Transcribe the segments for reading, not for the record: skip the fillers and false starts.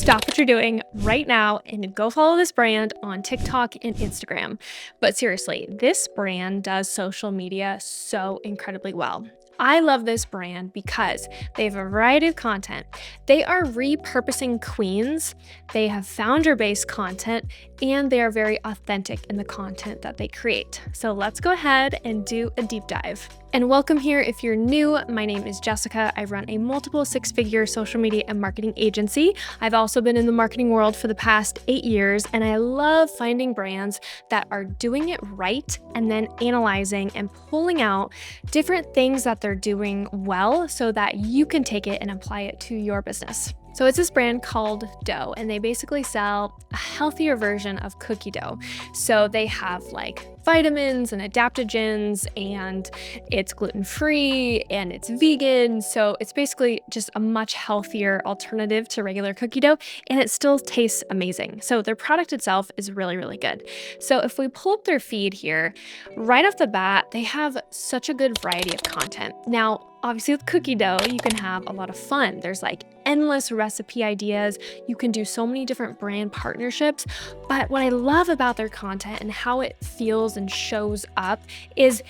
stop what you're doing right now and go follow this brand on TikTok and Instagram. But seriously, this brand does social media so incredibly well. I love this brand because they have a variety of content. They are repurposing queens, they have founder based content, and they are very authentic in the content that they create. So let's go ahead and do a deep dive. And welcome here if you're new. My name is Jessica. I run a multiple six-figure social media and marketing agency. I've also been in the marketing world for the past 8 years, and I love finding brands that are doing it right and then analyzing and pulling out different things that they're doing well so that you can take it and apply it to your business. So it's this brand called Dough, and they basically sell a healthier version of cookie dough. So they have like vitamins and adaptogens, and it's gluten-free and it's vegan. So it's basically just a much healthier alternative to regular cookie dough, and it still tastes amazing. So their product itself is really, really good. So if we pull up their feed here, right off the bat, they have such a good variety of content. Now, obviously with cookie dough, you can have a lot of fun. There's like endless recipe ideas. You can do so many different brand partnerships. But what I love about their content and how it feels and shows up is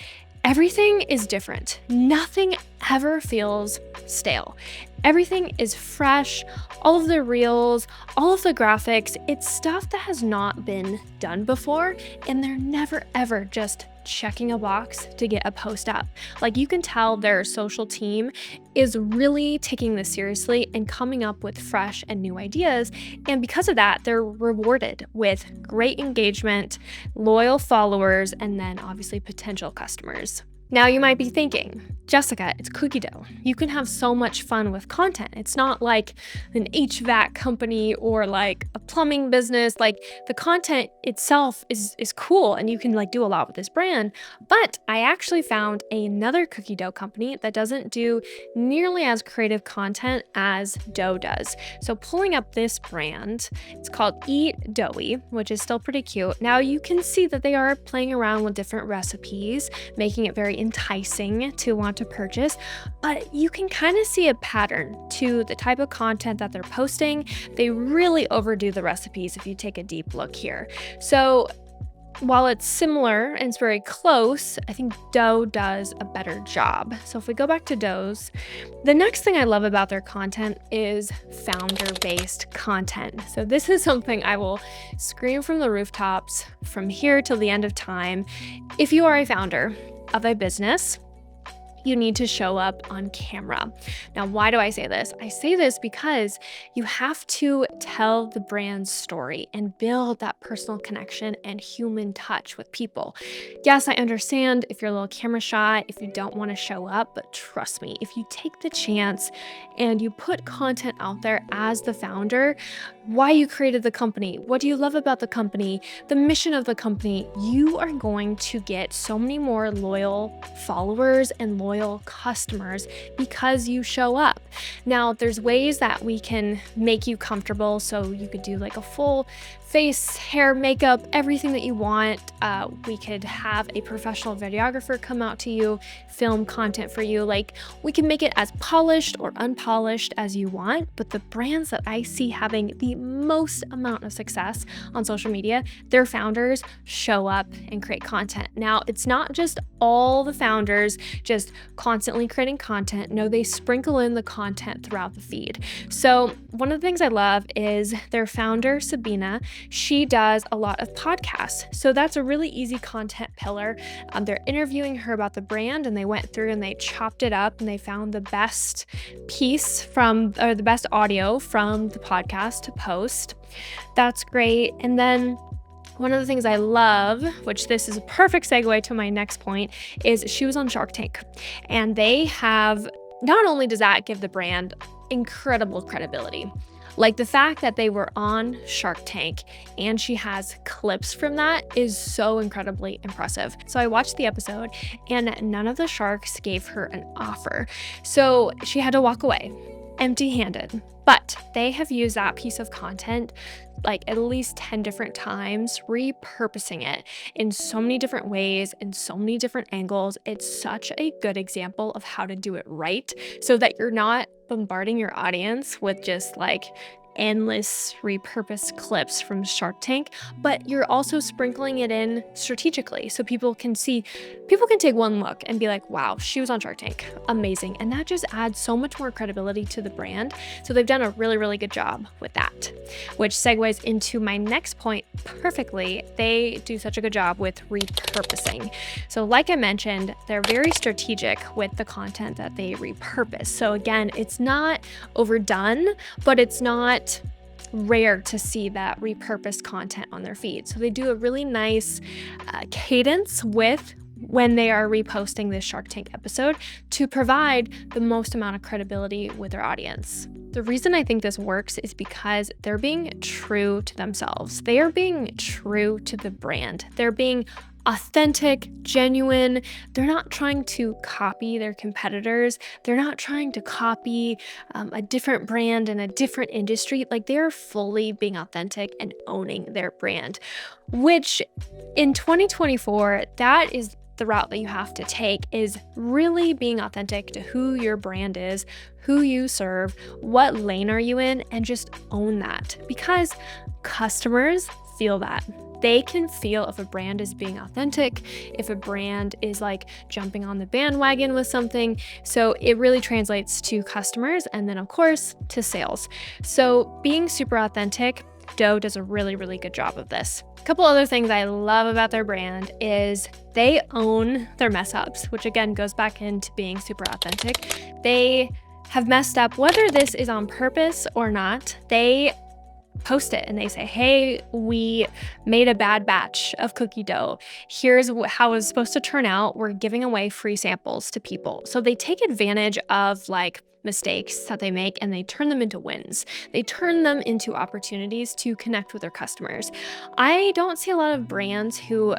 everything is different. Nothing ever feels stale. Everything is fresh. All of the reels, all of the graphics, it's stuff that has not been done before, and they're never ever just checking a box to get a post up. Like, you can tell their social team is really taking this seriously and coming up with fresh and new ideas. And because of that, they're rewarded with great engagement, loyal followers, and then obviously potential customers. Now you might be thinking, Jessica, it's cookie dough. You can have so much fun with content. It's not like an HVAC company or like a plumbing business. Like, the content itself is cool, and you can like do a lot with this brand. But I actually found another cookie dough company that doesn't do nearly as creative content as Dough does. So pulling up this brand, it's called Eat Doughy, which is still pretty cute. Now you can see that they are playing around with different recipes, making it very enticing to want to purchase, but you can kind of see a pattern to the type of content that they're posting. They really overdo the recipes if you take a deep look here. So while it's similar and it's very close, I think Dough does a better job. So if we go back to Dough's, the next thing I love about their content is founder-based content. So this is something I will scream from the rooftops from here till the end of time. If you are a founder of a business, you need to show up on camera. Now, why do I say this? I say this because you have to tell the brand's story and build that personal connection and human touch with people. Yes, I understand if you're a little camera shy, if you don't want to show up, but trust me, if you take the chance and you put content out there as the founder, why you created the company, what do you love about the company, the mission of the company, you are going to get so many more loyal followers and loyal customers because you show up. Now, there's ways that we can make you comfortable, so you could do like a full face, hair, makeup, everything that you want. We could have a professional videographer come out to you, film content for you. Like, we can make it as polished or unpolished as you want, but the brands that I see having the most amount of success on social media, their founders show up and create content. Now, it's not just all the founders just constantly creating content. No, they sprinkle in the content throughout the feed. So one of the things I love is their founder, Sabina. She does a lot of podcasts. So that's a really easy content pillar. They're interviewing her about the brand, and they went through and they chopped it up and they found the best piece or the best audio from the podcast to post. That's great. And then one of the things I love, which this is a perfect segue to my next point, is she was on Shark Tank. And they have, not only does that give the brand incredible credibility, like the fact that they were on Shark Tank and she has clips from that is so incredibly impressive. So I watched the episode and none of the sharks gave her an offer. So she had to walk away empty-handed. But they have used that piece of content like at least 10 different times, repurposing it in so many different ways, in so many different angles. It's such a good example of how to do it right so that you're not bombarding your audience with just like endless repurposed clips from Shark Tank, but you're also sprinkling it in strategically so people can take one look and be like, wow, she was on Shark Tank. Amazing. And that just adds so much more credibility to the brand. So they've done a really, really good job with that, which segues into my next point perfectly. They do such a good job with repurposing. So like I mentioned, they're very strategic with the content that they repurpose. So again, it's not overdone, but it's not rare to see that repurposed content on their feed. So they do a really nice cadence with when they are reposting this Shark Tank episode to provide the most amount of credibility with their audience. The reason I think this works is because they're being true to themselves. They are being true to the brand. They're being authentic, genuine. They're not trying to copy their competitors. They're not trying to copy a different brand in a different industry. Like, they're fully being authentic and owning their brand, which in 2024, that is the route that you have to take, is really being authentic to who your brand is, who you serve, what lane are you in, and just own that, because customers feel that. They can feel if a brand is being authentic, if a brand is like jumping on the bandwagon with something. So it really translates to customers and then of course to sales. So being super authentic, Doe does a really, really good job of this. A couple other things I love about their brand is they own their mess ups, which again goes back into being super authentic. They have messed up, whether this is on purpose or not. They post it and they say, hey, we made a bad batch of cookie dough. Here's how it's supposed to turn out. We're giving away free samples to people. So they take advantage of like mistakes that they make and they turn them into wins. They turn them into opportunities to connect with their customers. I don't see a lot of brands who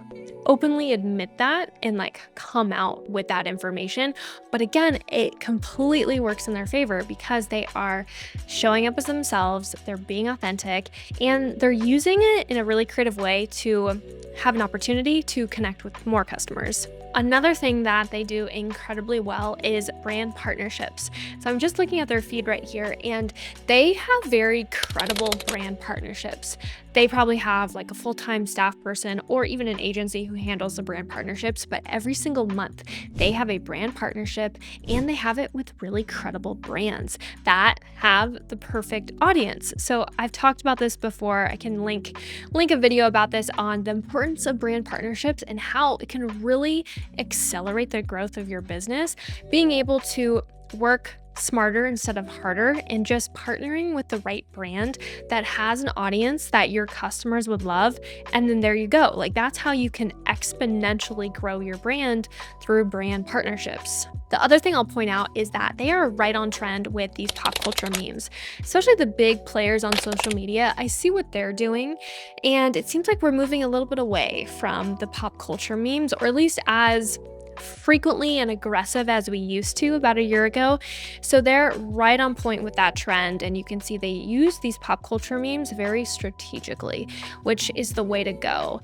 openly admit that and like come out with that information. But again, it completely works in their favor because they are showing up as themselves, they're being authentic, and they're using it in a really creative way to have an opportunity to connect with more customers. Another thing that they do incredibly well is brand partnerships. So I'm just looking at their feed right here, and they have very credible brand partnerships. They probably have like a full-time staff person or even an agency who handles the brand partnerships, but every single month they have a brand partnership and they have it with really credible brands that have the perfect audience. So I've talked about this before. I can link a video about this on the importance of brand partnerships and how it can really accelerate the growth of your business. Being able to work smarter instead of harder and just partnering with the right brand that has an audience that your customers would love. And then there you go. Like, that's how you can exponentially grow your brand through brand partnerships. The other thing I'll point out is that they are right on trend with these pop culture memes, especially the big players on social media. I see what they're doing, and it seems like we're moving a little bit away from the pop culture memes, or at least as frequently and aggressive as we used to about a year ago. So they're right on point with that trend, and you can see they use these pop culture memes very strategically, which is the way to go.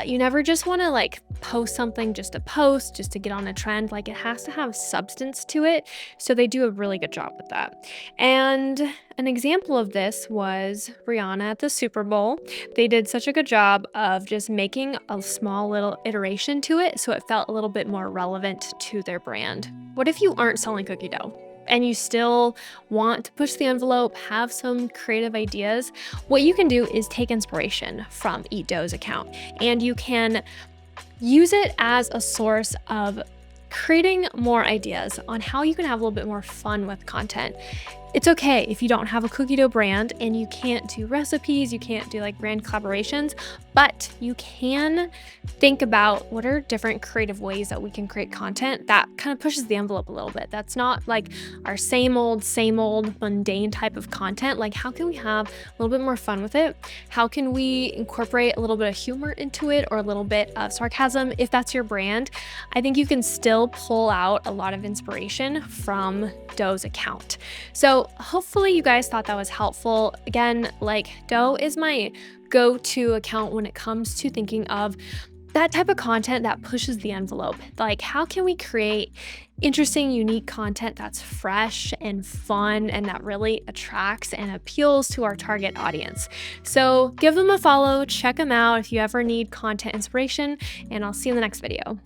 You never just want to like post something just to post, just to get on a trend. Like, it has to have substance to it. So they do a really good job with that. And an example of this was Rihanna at the Super Bowl. They did such a good job of just making a small little iteration to it so it felt a little bit more relevant to their brand. What if you aren't selling cookie dough and you still want to push the envelope, have some creative ideas? What you can do is take inspiration from Eat Dough's account, and you can use it as a source of creating more ideas on how you can have a little bit more fun with content. It's okay if you don't have a cookie dough brand and you can't do recipes, you can't do like brand collaborations, but you can think about what are different creative ways that we can create content that kind of pushes the envelope a little bit. That's not like our same old, mundane type of content. Like, how can we have a little bit more fun with it? How can we incorporate a little bit of humor into it or a little bit of sarcasm? If that's your brand, I think you can still pull out a lot of inspiration from Dough's account. So hopefully you guys thought that was helpful. Again, like, Doe is my go-to account when it comes to thinking of that type of content that pushes the envelope. Like, how can we create interesting, unique content that's fresh and fun and that really attracts and appeals to our target audience? So give them a follow, check them out if you ever need content inspiration, and I'll see you in the next video.